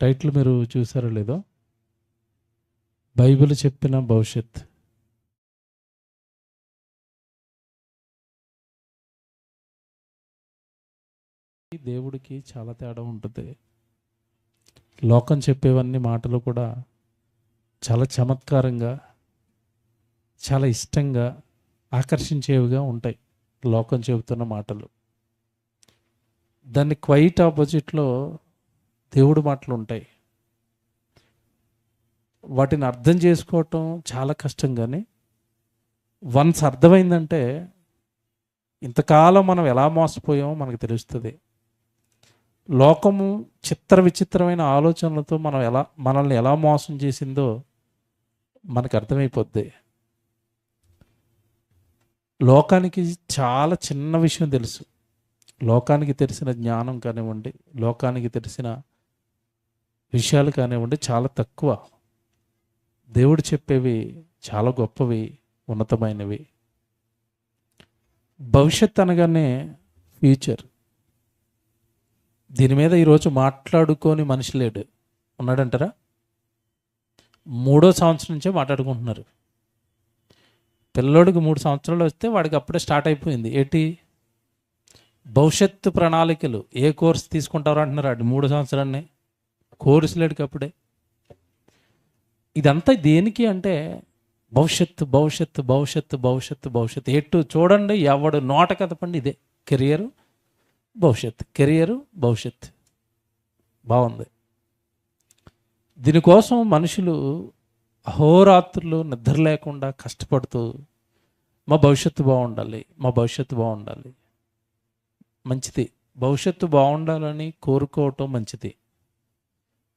Title మీరు చూసారో లేదో, బైబిల్ చెప్పిన భవిష్యత్. దేవుడికి చాలా తేడా ఉంటుంది. లోకం చెప్పేవన్నీ మాటలు కూడా చాలా చమత్కారంగా, చాలా ఇష్టంగా, ఆకర్షించేవిగా ఉంటాయి. లోకం చెబుతున్న మాటలు దాన్ని క్వైట్ ఆపోజిట్లో దేవుడి మాటలు ఉంటాయి. వాటిని అర్థం చేసుకోవటం చాలా కష్టం, కానీ వన్స్ అర్థమైందంటే ఇంతకాలం మనం ఎలా మోసపోయామో మనకు తెలుస్తుంది. లోకము చిత్ర విచిత్రమైన ఆలోచనలతో మనల్ని ఎలా మోసం చేసిందో మనకు అర్థమైపోద్ది. లోకానికి చాలా చిన్న విషయం తెలుసు. లోకానికి తెలిసిన జ్ఞానం కానివ్వండి, లోకానికి తెలిసిన విషయాలు కానివ్వండి చాలా తక్కువ. దేవుడు చెప్పేవి చాలా గొప్పవి, ఉన్నతమైనవి. భవిష్యత్ అనగానే ఫ్యూచర్. దీని మీద ఈరోజు మాట్లాడుకొని మనిషి లేడు. ఉన్నాడంటారా? 3వ సంవత్సరం నుంచే మాట్లాడుకుంటున్నారు. పిల్లోడికి 3 సంవత్సరాలు వస్తే వాడికి అప్పుడే స్టార్ట్ అయిపోయింది. ఏంటి? భవిష్యత్తు ప్రణాళికలు. ఏ కోర్సు తీసుకుంటారో అంటున్నారు. వాడు 3 సంవత్సరాన్ని కోర్సు లేడికి అప్పుడే. ఇదంతా దేనికి అంటే భవిష్యత్తు భవిష్యత్తు భవిష్యత్తు భవిష్యత్తు భవిష్యత్తు. ఎటు చూడండి, ఎవడు నోట కదపండి ఇదే కెరియరు భవిష్యత్తు, కెరియరు భవిష్యత్తు. బాగుంది. దీనికోసం మనుషులు అహోరాత్రులు నిద్ర లేకుండా కష్టపడుతూ మా భవిష్యత్తు బాగుండాలి, మా భవిష్యత్తు బాగుండాలి. మంచిది, భవిష్యత్తు బాగుండాలని కోరుకోవటం మంచిది.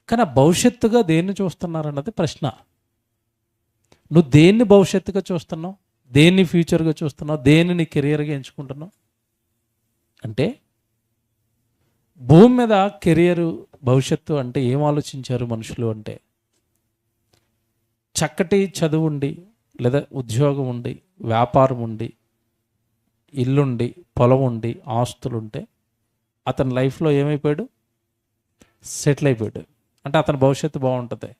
కానీ ఆ భవిష్యత్తుగా దేన్ని చూస్తున్నారన్నది ప్రశ్న. నువ్వు దేన్ని భవిష్యత్తుగా చూస్తున్నావు? దేన్ని ఫ్యూచర్గా చూస్తున్నావు? దేన్ని నీ కెరియర్గా ఎంచుకుంటున్నావు? అంటే భూమి మీద కెరియరు భవిష్యత్తు అంటే ఏం ఆలోచించారు మనుషులు అంటే, చక్కటి చదువు ఉండి, లేదా ఉద్యోగం ఉండి, వ్యాపారం ఉండి, ఇల్లుండి, పొలం ఉండి, ఆస్తులుంటే అతని లైఫ్లో ఏమైపోయాడు? సెటిల్ అయిపోయాడు. అంటే అతని భవిష్యత్తు బాగుంటుంది.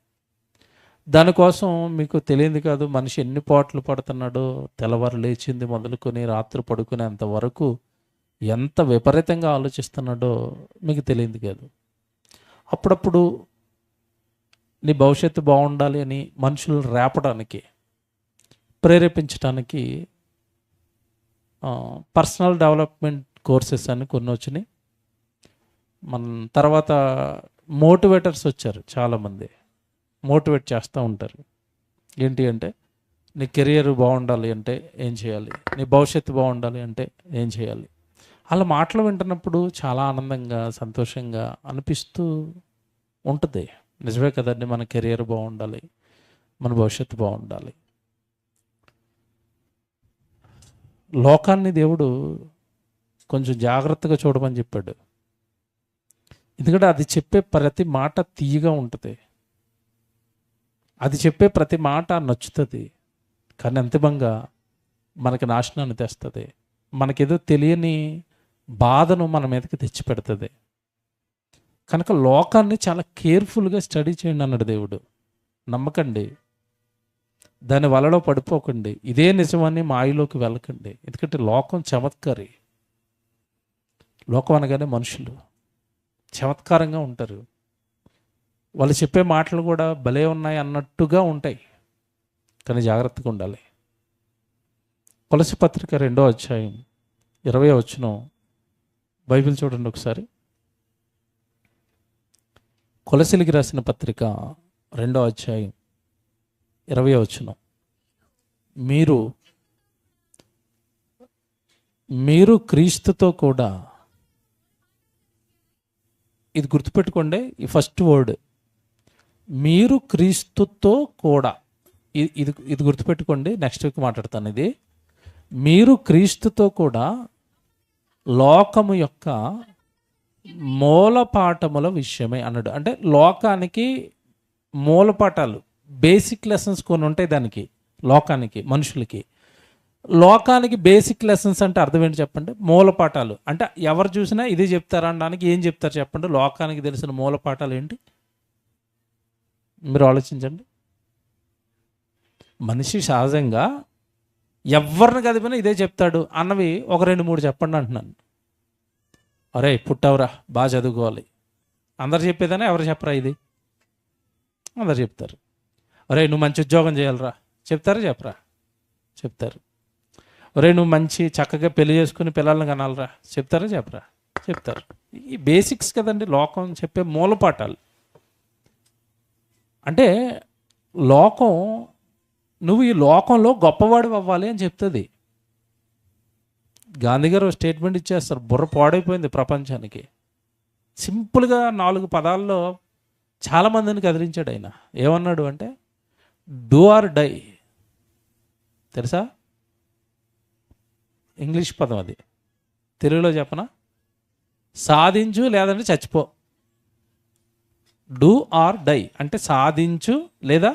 దానికోసం మీకు తెలియదు కాదు, మనిషి ఎన్ని పాటలు పడుతున్నాడో. తెల్లవారు లేచింది మొదలుకొని రాత్రి పడుకునేంత వరకు ఎంత విపరీతంగా ఆలోచిస్తున్నాడో మీకు తెలియదు కాదు. అప్పుడప్పుడు నీ భవిష్యత్తు బాగుండాలి అని మనుషులు రేపడానికి, ప్రేరేపించడానికి పర్సనల్ డెవలప్మెంట్ కోర్సెస్ అని కొన్ని వచ్చినాయి. మన తర్వాత మోటివేటర్స్ వచ్చారు. చాలామంది మోటివేట్ చేస్తూ ఉంటారు. ఏంటి అంటే, నీ కెరియర్ బాగుండాలి అంటే ఏం చేయాలి, నీ భవిష్యత్తు బాగుండాలి అంటే ఏం చేయాలి. అలా మాటలు వింటున్నప్పుడు చాలా ఆనందంగా, సంతోషంగా అనిపిస్తూ ఉంటుంది. నిజమే కదండి, మన కెరియర్ బాగుండాలి, మన భవిష్యత్తు బాగుండాలి. లోకాన్ని దేవుడు కొంచెం జాగ్రత్తగా చూడమని చెప్పాడు. ఎందుకంటే అది చెప్పే ప్రతి మాట తీయగా ఉంటుంది, అది చెప్పే ప్రతి మాట నచ్చుతుంది, కానీ అంతిమంగా మనకి నాశనాన్ని తెస్తుంది. మనకేదో తెలియని బాధను మన మీదకి తెచ్చిపెడుతుంది. కనుక లోకాన్ని చాలా కేర్ఫుల్గా స్టడీ చేయండి అన్నాడు దేవుడు. నమ్మకండి, దాని వలలో పడిపోకండి, ఇదే నిజమని మాయలోకి వెళ్ళకండి. ఎందుకంటే లోకం చమత్కారి. లోకం అనగానే మనుషులు చమత్కారంగా ఉంటారు. వాళ్ళు చెప్పే మాటలు కూడా భలే ఉన్నాయి అన్నట్టుగా ఉంటాయి, కానీ జాగ్రత్తగా ఉండాలి. కొలస్సీ పత్రిక 2వ అధ్యాయం 20వ వచనం బైబిల్ చూడండి ఒకసారి. కొలస్సీలకు రాసిన పత్రిక 2వ అధ్యాయం 20వ వచనం. మీరు క్రీస్తుతో కూడా, ఇది గుర్తుపెట్టుకోండి, ఈ ఫస్ట్ వర్డ్ మీరు క్రీస్తుతో కూడా. ఇది గుర్తుపెట్టుకోండి, నెక్స్ట్ వీక్ మాట్లాడతాను. ఇది మీరు క్రీస్తుతో కూడా లోకము యొక్క మూలపాఠముల విషయమే అన్నాడు. అంటే లోకానికి మూలపాఠాలు, బేసిక్ లెసన్స్ కొన్ని ఉంటాయి దానికి. లోకానికి, మనుషులకి, లోకానికి బేసిక్ లెసన్స్ అంటే అర్థం ఏంటి చెప్పండి? మూలపాఠాలు. అంటే ఎవరు చూసినా ఇది చెప్తారు అనడానికి ఏం చెప్తారు చెప్పండి? లోకానికి తెలిసిన మూలపాఠాలు ఏంటి? మీరు ఆలోచించండి. మనిషి సహజంగా ఎవరిని కదిపినా ఇదే చెప్తాడు అన్నవి ఒక 2-3 చెప్పండి అంటున్నాను. అరే పుట్టవరా, బాగా చదువుకోవాలి. అందరు చెప్పేదనే, ఎవరు చెప్పరా ఇది? అందరు చెప్తారు. అరే నువ్వు మంచి ఉద్యోగం చేయాలరా, చెప్తారా చెప్పరా? చెప్తారు. ఒరే నువ్వు మంచి చక్కగా పెళ్లి చేసుకుని పిల్లల్ని కనాలరా, చెప్తారా చెప్పరా? చెప్తారు. ఈ బేసిక్స్ కదండి లోకం చెప్పే మూలపాఠాలు. అంటే లోకం నువ్వు ఈ లోకంలో గొప్పవాడు అవ్వాలి అని చెప్తుంది. గాంధీ గారు స్టేట్మెంట్ ఇచ్చేస్తారు, బుర్ర పాడైపోయింది ప్రపంచానికి. సింపుల్గా 4 పదాల్లో చాలామందిని కదిలించాడు ఆయన. ఏమన్నాడు అంటే డూ ఆర్ డై. తెలుసా? ఇంగ్లీష్ పదం అది. తెలుగులో చెప్పనా? సాధించు లేదంటే చచ్చిపో. డూ ఆర్ డై అంటే సాధించు లేదా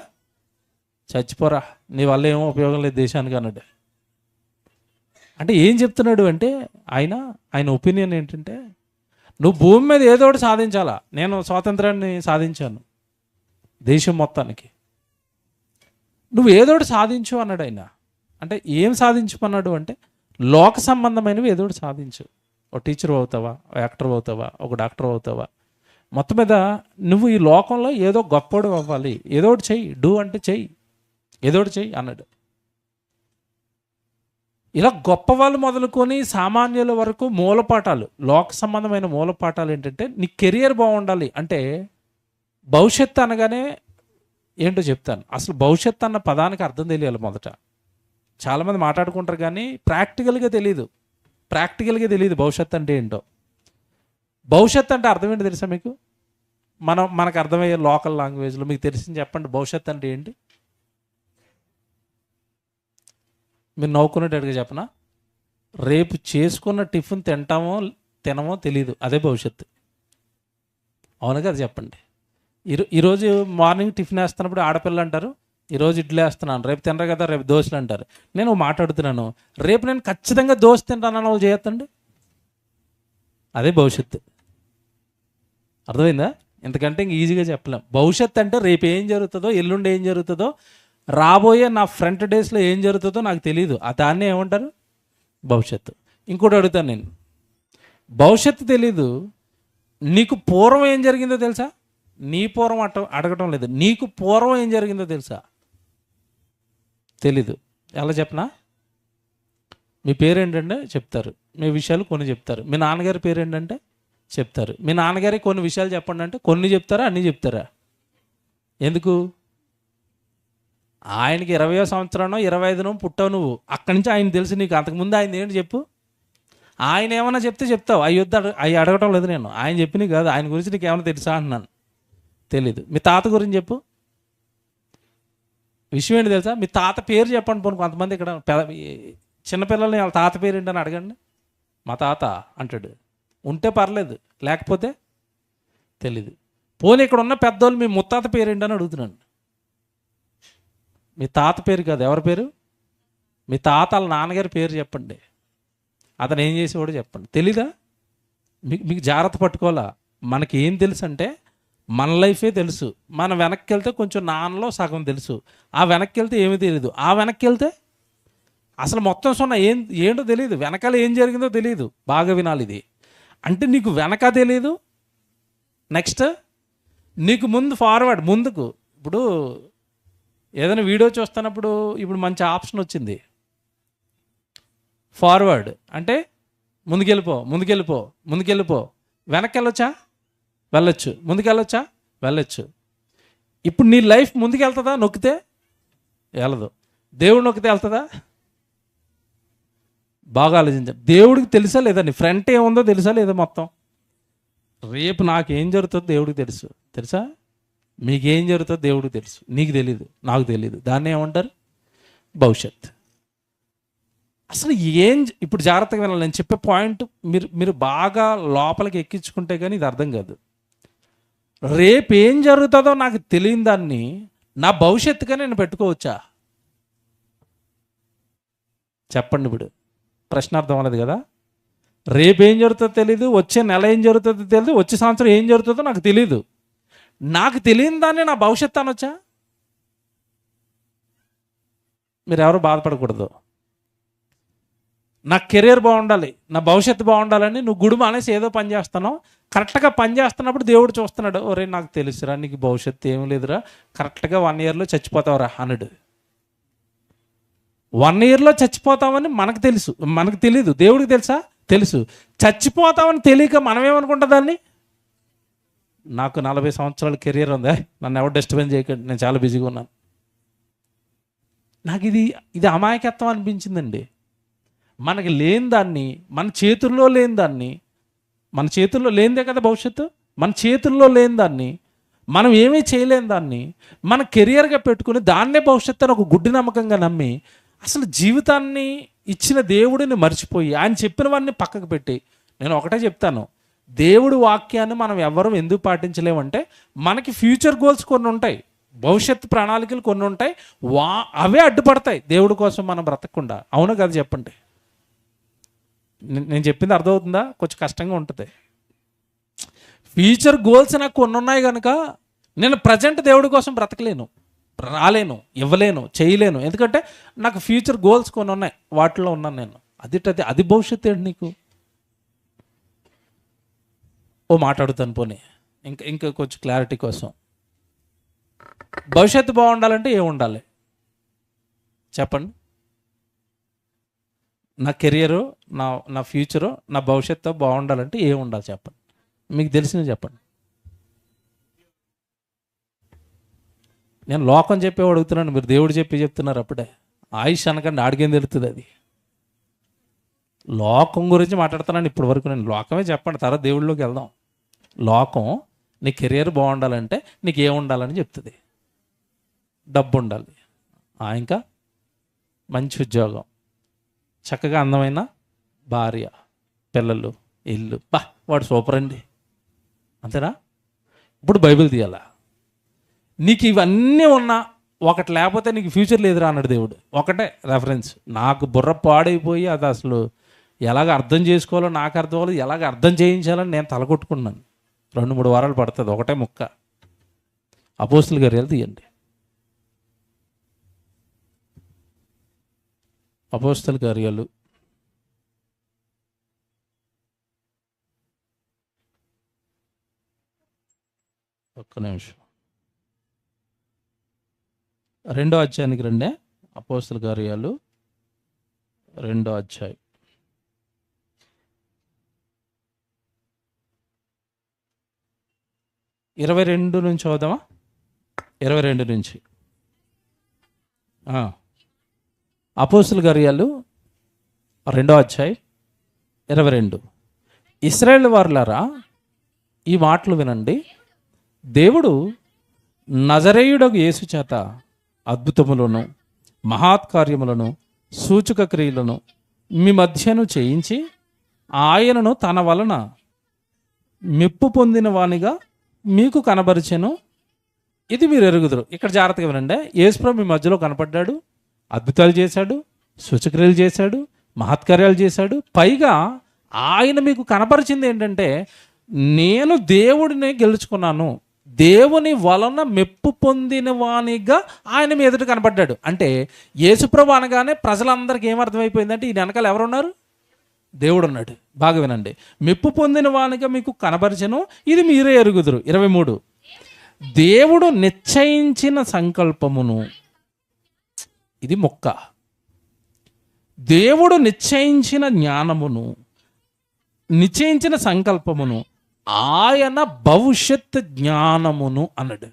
చచ్చిపోరా, నీ వల్ల ఏమో ఉపయోగం లేదు దేశానికి అన్నాడు. అంటే ఏం చెప్తున్నాడు అంటే ఆయన ఒపీనియన్ ఏంటంటే నువ్వు భూమి మీద ఏదో ఒకటి సాధించాలా. నేను స్వాతంత్రాన్ని సాధించాను దేశం మొత్తానికి, నువ్వు ఏదో ఒకటి సాధించు అన్నాడు ఆయన. అంటే ఏం సాధించమన్నాడు అంటే లోక సంబంధమైనవి ఏదో ఒకటి సాధించు. ఒక టీచర్ అవుతావా, ఒక యాక్టర్ అవుతావా, ఒక డాక్టర్ అవుతావా, మొత్తం మీద నువ్వు ఈ లోకంలో ఏదో గొప్పడు అవ్వాలి, ఏదో ఒకటి చెయ్యి. డూ అంటే చెయ్యి, ఏదో ఒకటి చెయ్యి అన్నాడు. ఇలా గొప్ప వాళ్ళు మొదలుకొని సామాన్యుల వరకు మూలపాఠాలు, లోక సంబంధమైన మూలపాఠాలు ఏంటంటే నీ కెరియర్ బాగుండాలి. అంటే భవిష్యత్తు అనగానే ఏంటో చెప్తాను. అసలు భవిష్యత్తు అన్న పదానికి అర్థం తెలియాలి మొదట. చాలామంది మాట్లాడుకుంటారు కానీ ప్రాక్టికల్గా తెలియదు భవిష్యత్తు అంటే ఏంటో. భవిష్యత్తు అంటే అర్థం ఏంటి తెలుసా మీకు? మనకు అర్థమయ్యే లోకల్ లాంగ్వేజ్లో మీకు తెలిసింది చెప్పండి. భవిష్యత్తు అంటే ఏంటి? మీరు నవ్వుకునేటట్టుగా చెప్పనా? రేపు చేసుకున్న టిఫిన్ తినమో తెలీదు, అదే భవిష్యత్తు. అవును కదా? చెప్పండి. ఈరోజు మార్నింగ్ టిఫిన్ వేస్తున్నప్పుడు ఆడపిల్లలు అంటారు ఈరోజు ఇడ్లీ వేస్తున్నాను, రేపు తినరు కదా, రేపు దోశలు అంటారు. నేను మాట్లాడుతున్నాను, రేపు నేను ఖచ్చితంగా దోశ తింటానని వాళ్ళు చేయొద్దండి, అదే భవిష్యత్తు. అర్థమైందా? ఎందుకంటే ఇంక ఈజీగా చెప్పలేం. భవిష్యత్తు అంటే రేపు ఏం జరుగుతుందో, ఎల్లుండి ఏం జరుగుతుందో, రాబోయే నా ఫ్రంట్ డేస్లో ఏం జరుగుతుందో నాకు తెలియదు, దాన్ని ఏమంటారు? భవిష్యత్తు. ఇంకోటి అడుగుతాను నేను, భవిష్యత్తు తెలీదు, నీకు పూర్వం ఏం జరిగిందో తెలుసా? నీ పూర్వం అడగటం లేదు, నీకు పూర్వం ఏం జరిగిందో తెలుసా? తెలీదు. ఎలా చెప్పనా? మీ పేరేంటంటే చెప్తారు, మీ విషయాలు కొన్ని చెప్తారు. మీ నాన్నగారి పేరేంటంటే చెప్తారు. మీ నాన్నగారి కొన్ని విషయాలు చెప్పండి అంటే కొన్ని చెప్తారా, అన్నీ చెప్తారా? ఎందుకు? ఆయనకి 20వ సంవత్సరంలో 25నో పుట్టావు నువ్వు, అక్కడి నుంచి ఆయన తెలుసు నీకు. అంతకుముందు ఆయన ఏంటి చెప్పు? ఆయన ఏమన్నా చెప్తే చెప్తావు. అవి అడగటం లేదు నేను, ఆయన చెప్పినవి కాదు. ఆయన గురించి నీకు ఏమైనా తెలుసా అంటున్నాను. తెలీదు. మీ తాత గురించి చెప్పు. విషయం ఏంటి తెలుసా? మీ తాత పేరు చెప్పండి. పోను కొంతమంది ఇక్కడ చిన్నపిల్లల్ని వాళ్ళ తాత పేరు ఏంటని అడగండి. మా తాత అంటాడు. ఉంటే పర్లేదు, లేకపోతే తెలీదు. పోనీ ఇక్కడ ఉన్న పెద్దోళ్ళు మీ ముత్తాత పేరు ఏంటని అడుగుతున్నాను. మీ తాత పేరు కాదు, ఎవరి పేరు? మీ తాత వాళ్ళ నాన్నగారి పేరు చెప్పండి, అతను ఏం చేసేవాడో చెప్పండి. తెలీదా? మీకు జాగ్రత్త పట్టుకోవాలా. మనకి ఏం తెలుసు అంటే మన లైఫే తెలుసు. మనం వెనక్కి వెళ్తే కొంచెం నాన్నలో సగం తెలుసు, ఆ వెనక్కి వెళ్తే ఏమీ తెలియదు, ఆ వెనక్కి వెళ్తే అసలు మొత్తం సున్నా ఏంటో తెలియదు, వెనకాల ఏం జరిగిందో తెలియదు. బాగా వినాలి ఇది. అంటే నీకు వెనక తెలియదు, నెక్స్ట్ నీకు ముందు ఫార్వర్డ్, ముందుకు. ఇప్పుడు ఏదైనా వీడియో చూస్తున్నప్పుడు ఇప్పుడు మంచి ఆప్షన్ వచ్చింది, ఫార్వర్డ్ అంటే ముందుకెళ్ళిపో. వెనక్కి వెళ్ళొచ్చు, ముందుకెళ్ళొచ్చా? వెళ్ళొచ్చు. ఇప్పుడు నీ లైఫ్ ముందుకెళ్తుందా? నొక్కితే వెళ్ళదు. దేవుడు నొక్కితే వెళ్తుందా? బాగా ఆలోచించండి. దేవుడికి తెలుసా లేదా నీ ఫ్రంట్ ఏముందో తెలుసా లేదా? మొత్తం రేపు నాకేం జరుగుతుందో దేవుడికి తెలుసా? మీకేం జరుగుతుందో దేవుడికి తెలుసు, నీకు తెలీదు, నాకు తెలీదు. దాన్ని ఏమంటారు? భవిష్యత్. అసలు ఇప్పుడు జాగ్రత్తగా వినాలి. నేను చెప్పే పాయింట్ మీరు బాగా లోపలికి ఎక్కించుకుంటే కానీ ఇది అర్థం కాదు. రేపు ఏం జరుగుతుందో నాకు తెలియని దాన్ని నా భవిష్యత్తుగా నేను పెట్టుకోవచ్చా? చెప్పండి. ఇప్పుడు ప్రశ్న అర్థం అవ్వలేదు కదా? రేపు ఏం జరుగుతుందో తెలీదు, వచ్చే నెల ఏం జరుగుతుందో తెలీదు, వచ్చే సంవత్సరం ఏం జరుగుతుందో నాకు తెలీదు. నాకు తెలియని దాన్ని నా భవిష్యత్తు అనొచ్చా? మీరు ఎవరు బాధపడకూడదు. నా కెరీర్ బాగుండాలి, నా భవిష్యత్తు బాగుండాలని నువ్వు గుడి మానేసి ఏదో పని చేస్తున్నావు. కరెక్ట్గా పని చేస్తున్నప్పుడు దేవుడు చూస్తున్నాడు, ఒరే నాకు తెలుసురా నీకు భవిష్యత్తు ఏం లేదురా, కరెక్ట్గా 1 yearలో చచ్చిపోతావురా అన్నాడు. 1 yearలో చచ్చిపోతామని మనకు తెలుసు, మనకు తెలీదు. దేవుడికి తెలుసా? తెలుసు. చచ్చిపోతామని తెలియక మనమేమనుకుంటా దాన్ని, నాకు 40 సంవత్సరాల కెరీర్ ఉంది, నన్ను ఎవరు డిస్టర్బెన్స్ చేయకండి, నేను చాలా బిజీగా ఉన్నాను. నాకు ఇది అమాయకత్వం అనిపించిందండి. మనకి లేని దాన్ని, మన చేతుల్లో లేని దాన్ని, మన చేతుల్లో లేనిదే కదా భవిష్యత్తు, మన చేతుల్లో లేని దాన్ని, మనం ఏమీ చేయలేని దాన్ని మన కెరియర్గా పెట్టుకుని దాన్నే భవిష్యత్తు అని ఒక గుడ్డి నమ్మకంగా నమ్మి అసలు జీవితాన్ని ఇచ్చిన దేవుడిని మర్చిపోయి ఆయన చెప్పినవన్నీ పక్కకు పెట్టి, నేను ఒకటే చెప్తాను, దేవుడి వాక్యాన్ని మనం ఎవరు ఎందుకు పాటించలేమంటే మనకి ఫ్యూచర్ గోల్స్ కొన్ని ఉంటాయి, భవిష్యత్తు ప్రణాళికలు కొన్ని ఉంటాయి, అవే అడ్డుపడతాయి దేవుడి కోసం మనం బ్రతకకుండా. అవును కదా చెప్పండి? నేను చెప్పింది అర్థమవుతుందా? కొంచెం కష్టంగా ఉంటుంది. ఫ్యూచర్ గోల్స్ నాకు కొన్ని ఉన్నాయి కనుక నేను ప్రజెంట్ దేవుడి కోసం బ్రతకలేను, రాలేను, ఇవ్వలేను, చేయలేను. ఎందుకంటే నాకు ఫ్యూచర్ గోల్స్ కొన్ని ఉన్నాయి, వాటిలో ఉన్నాను నేను. అది భవిష్యత్తు ఏంటి నీకు? ఓ మాట్లాడుతాను పోనీ, ఇంకా కొంచెం క్లారిటీ కోసం. భవిష్యత్తు బాగుండాలంటే ఏం ఉండాలి చెప్పండి? నా కెరియరు, నా ఫ్యూచరు, నా భవిష్యత్తు బాగుండాలంటే ఏం ఉండాలి చెప్పండి? మీకు తెలిసింది చెప్పండి. నేను లోకం చెప్పేవాడు అడుగుతున్నాను, మీరు దేవుడు చెప్తున్నారు. అప్పుడే ఆయుష్ అనకండి, ఆడికేం తెలుస్తుంది అది. లోకం గురించి మాట్లాడుతున్నాను ఇప్పటి వరకు. నేను లోకమే చెప్పండి, తర్వాత దేవుళ్ళలోకి వెళ్దాం. లోకం నీ కెరియర్ బాగుండాలంటే నీకు ఏం ఉండాలని చెప్తుంది. డబ్బు ఉండాలి, ఇంకా మంచి ఉద్యోగం, చక్కగా అందమైన భార్య, పిల్లలు, ఇల్లు. వాడు సూపర్ అండి, అంతేనా? ఇప్పుడు బైబిల్ తీయాలా? నీకు ఇవన్నీ ఉన్నా ఒకటి లేకపోతే నీకు ఫ్యూచర్ లేదురా అన్నాడు దేవుడు. ఒకటే రెఫరెన్స్. నాకు బుర్ర పాడైపోయి అది అసలు ఎలాగ అర్థం చేసుకోవాలో నాకు అర్థం అవ్వలేదు, ఎలాగ అర్థం చేయించాలని నేను తలకొట్టుకున్నాను. 2-3 వారాలు పడుతుంది, ఒకటే ముక్క. అపోస్తుల కార్యాలు తీయండి. అపోస్తుల కార్యాలు 2వ అధ్యాయానికి రండి. అపోస్తుల కార్యాలు 2వ అధ్యాయం 22 నుంచి చదువుదామా? 22 నుంచి. అపోస్తుల కార్యాలు 2వ అధ్యాయం 22. ఇశ్రాయేలు వారులారా, ఈ మాటలు వినండి. దేవుడు నజరేయుడగు యేసు చేత అద్భుతములను, మహత్కార్యములను, సూచక క్రియలను మీ మధ్యను చేయించి ఆయనను తన వలన మెప్పు పొందిన వానిగా మీకు కనబరిచెను. ఇది మీరు ఎరుగుదురు. ఇక్కడ జాగ్రత్తగా వినండి. యేసుప్రభు మీ మధ్యలో కనపడ్డాడు, అద్భుతాలు చేశాడు, సూచక్రియలు చేశాడు, మహత్కార్యాలు చేశాడు. పైగా ఆయన మీకు కనపరిచింది ఏంటంటే, నేను దేవుడిని గెలుచుకున్నాను, దేవుని వలన మెప్పు పొందిన వానిగా ఆయన మీ ఎదుట కనపడ్డాడు. అంటే యేసుప్రభు అనగానే ప్రజలందరికీ ఏమర్థమైపోయిందంటే ఈయన వెనకాల ఎవరున్నారు? దేవుడు ఉన్నాడు. బాగా వినండి. మెప్పు పొందిన వానిగా మీకు కనబరిచెను, ఇది మీరే ఎరుగుదురు. 23. దేవుడు నిశ్చయించిన సంకల్పమును, ఇది మొక్క, దేవుడు నిశ్చయించిన జ్ఞానమును, నిశ్చయించిన సంకల్పమును, ఆయన భవిష్యత్ జ్ఞానమును అన్నాడు.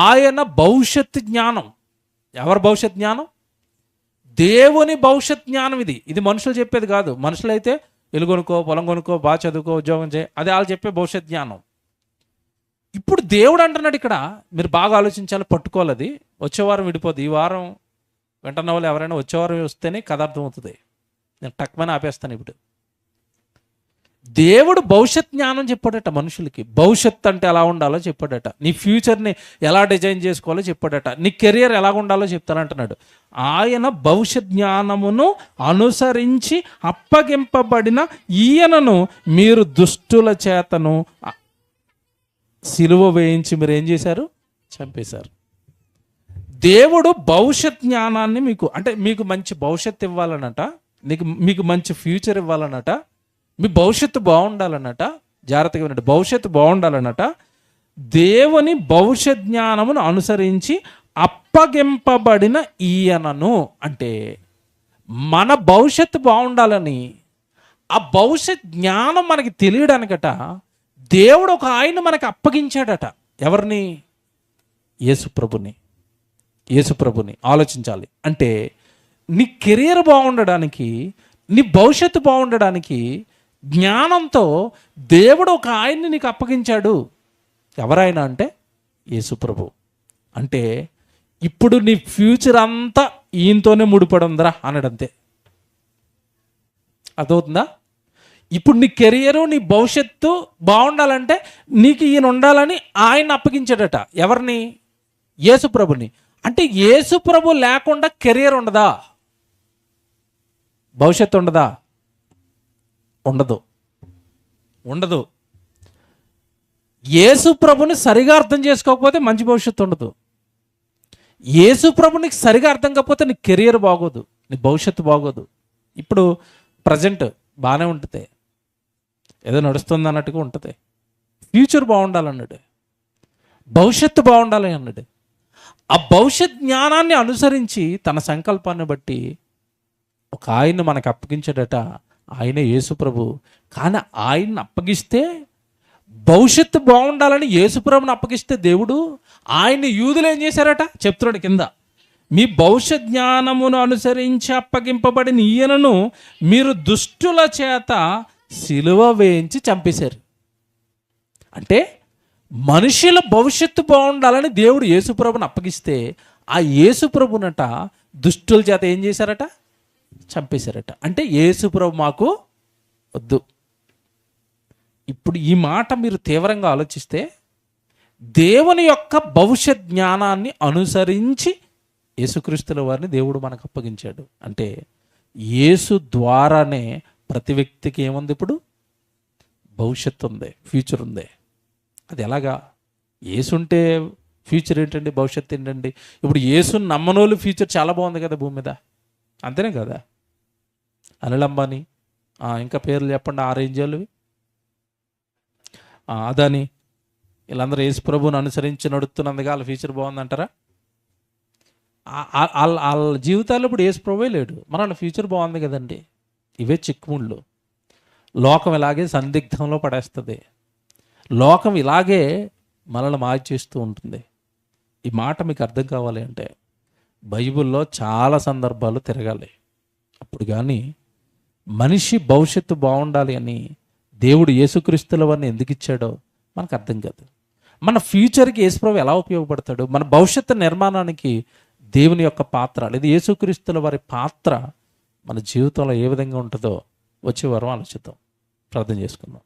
ఆయన భవిష్యత్ జ్ఞానం. ఎవరి భవిష్యత్ జ్ఞానం? దేవుని భవిష్యత్ జ్ఞానం. ఇది మనుషులు చెప్పేది కాదు. మనుషులైతే ఇల్లు కొనుక్కో, పొలం కొనుక్కో, బాగా చదువుకో, ఉద్యోగం చేయి, అది వాళ్ళు చెప్పే భవిష్యత్ జ్ఞానం. ఇప్పుడు దేవుడు అంటున్నాడు ఇక్కడ, మీరు బాగా ఆలోచించాలి, పట్టుకోవాలి. అది వచ్చే వారం విడిపోద్ది. ఈ వారం వెంటనే వాళ్ళు ఎవరైనా వచ్చే వారం వస్తేనే కథ అర్థమవుతుంది. నేను టక్మని ఆపేస్తాను. ఇప్పుడు దేవుడు భవిష్యత్ జ్ఞానం చెప్పాడట మనుషులకి. భవిష్యత్ అంటే ఎలా ఉండాలో చెప్పాడట, నీ ఫ్యూచర్ని ఎలా డిజైన్ చేసుకోవాలో చెప్పాడట, నీ కెరియర్ ఎలా ఉండాలో చెప్తానంటున్నాడు. ఆయన భవిష్యత్ జ్ఞానమును అనుసరించి అప్పగింపబడిన ఈయనను మీరు దుష్టుల చేతను సిలువ వేయించి మీరు ఏం చేశారు? చంపేశారు. దేవుడు భవిష్యత్ జ్ఞానాన్ని మీకు మంచి భవిష్యత్తు ఇవ్వాలన్నట, మీకు మంచి ఫ్యూచర్ ఇవ్వాలన్నట, మీ భవిష్యత్తు బాగుండాలన్నట. జాగ్రత్తగా వినండి, భవిష్యత్తు బాగుండాలన్నట. దేవుని భవిష్యత్ జ్ఞానమును అనుసరించి అప్పగింపబడిన ఈయనను, అంటే మన భవిష్యత్తు బాగుండాలని, ఆ భవిష్యత్ జ్ఞానం మనకి తెలియడానికట దేవుడు ఒక ఆయన మనకి అప్పగించాడట. ఎవరిని? యేసుప్రభుని. ఆలోచించాలి. అంటే నీ కెరియర్ బాగుండడానికి, నీ భవిష్యత్తు బాగుండడానికి జ్ఞానంతో దేవుడు ఒక ఆయన్ని నీకు అప్పగించాడు. ఎవరైనా అంటే యేసుప్రభు. అంటే ఇప్పుడు నీ ఫ్యూచర్ అంతా ఈయనతోనే ముడిపడి ఉందిరా అన్నాడంతే. అర్థమవుతుందా? ఇప్పుడు నీ కెరియరు, నీ భవిష్యత్తు బాగుండాలంటే నీకు ఈయన ఉండాలని ఆయన అప్పగించాడట. ఎవరిని? యేసుప్రభుని. అంటే యేసుప్రభు లేకుండా కెరియర్ ఉండదా? భవిష్యత్తు ఉండదా? ఉండదు. యేసుప్రభుని సరిగా అర్థం చేసుకోకపోతే మంచి భవిష్యత్తు ఉండదు. యేసుప్రభునికి సరిగా అర్థం కాకపోతే నీ కెరియర్ బాగోదు, నీ భవిష్యత్తు బాగోదు. ఇప్పుడు ప్రజెంట్ బాగానే ఉంటుంది, ఏదో నడుస్తుంది అన్నట్టుగా ఉంటుంది. ఫ్యూచర్ బాగుండాలన్నాడు, భవిష్యత్తు బాగుండాలి అన్నాడు. ఆ భవిష్యత్ జ్ఞానాన్ని అనుసరించి తన సంకల్పాన్ని బట్టి ఒక ఆయన్ని మనకు అప్పగించాడట. ఆయనే యేసుప్రభు. కానీ ఆయన్ని అప్పగిస్తే, భవిష్యత్తు బాగుండాలని యేసుప్రభుని అప్పగిస్తే దేవుడు, ఆయన్ని యూదులు ఏం చేశారట చెప్తున్నాడు కింద. మీ భవిష్యత్ జ్ఞానమును అనుసరించి అప్పగింపబడిన ఈయనను మీరు దుష్టుల చేత సిలువ వేయించి చంపేశారు. అంటే మనుషుల భవిష్యత్తు బాగుండాలని దేవుడు యేసుప్రభుని అప్పగిస్తే, ఆ యేసుప్రభునట దుష్టుల చేత ఏం చేశారట? చంపేశారట. అంటే యేసుప్రభు మాకు వద్దు. ఇప్పుడు ఈ మాట మీరు తీవ్రంగా ఆలోచిస్తే, దేవుని యొక్క భవిష్యత్ జ్ఞానాన్ని అనుసరించి యేసుక్రీస్తుల వారిని దేవుడు మనకు అప్పగించాడు. అంటే యేసు ద్వారానే ప్రతి వ్యక్తికి ఏముంది? ఇప్పుడు భవిష్యత్తు ఉంది, ఫ్యూచర్ ఉంది. అది ఎలాగా? యేసుంటే ఫ్యూచర్ ఏంటండి, భవిష్యత్తు ఏంటండి? ఇప్పుడు యేసుని నమ్మనోళ్ళు ఫ్యూచర్ చాలా బాగుంది కదా భూమి మీద, అంతేనే కదా? అనిల్ అంబానీ, ఇంకా పేర్లు చెప్పండి, ఆ రేంజ్ వాళ్ళవి, అదాని, వీళ్ళందరూ యేసు ప్రభువుని అనుసరించి నడుస్తున్నందుగా వాళ్ళ ఫ్యూచర్ బాగుందంటారా? వాళ్ళ జీవితాల్లో ఇప్పుడు యేసు ప్రభువే లేడు, మన వాళ్ళ ఫ్యూచర్ బాగుంది కదండి. ఇవే చిక్కుముళ్ళు. లోకం ఇలాగే సందిగ్ధంలో పడేస్తుంది. లోకం ఇలాగే మనల్ని మార్చేస్తూ ఉంటుంది. ఈ మాట మీకు అర్థం కావాలి అంటే బైబిల్లో చాలా సందర్భాలు తిరగాలి. అప్పుడు కానీ మనిషి భవిష్యత్తు బాగుండాలి అని దేవుడు యేసుక్రీస్తుల వారిని ఎందుకు ఇచ్చాడో మనకు అర్థం కాదు. మన ఫ్యూచర్కి యేసుప్రభు ఎలా ఉపయోగపడతాడు, మన భవిష్యత్తు నిర్మాణానికి దేవుని యొక్క పాత్ర లేదా యేసుక్రీస్తుల వారి పాత్ర మన జీవితంలో ఏ విధంగా ఉంటుందో వచ్చే వారం ఆలోచిద్దాం. ప్రార్థన చేసుకుందాం.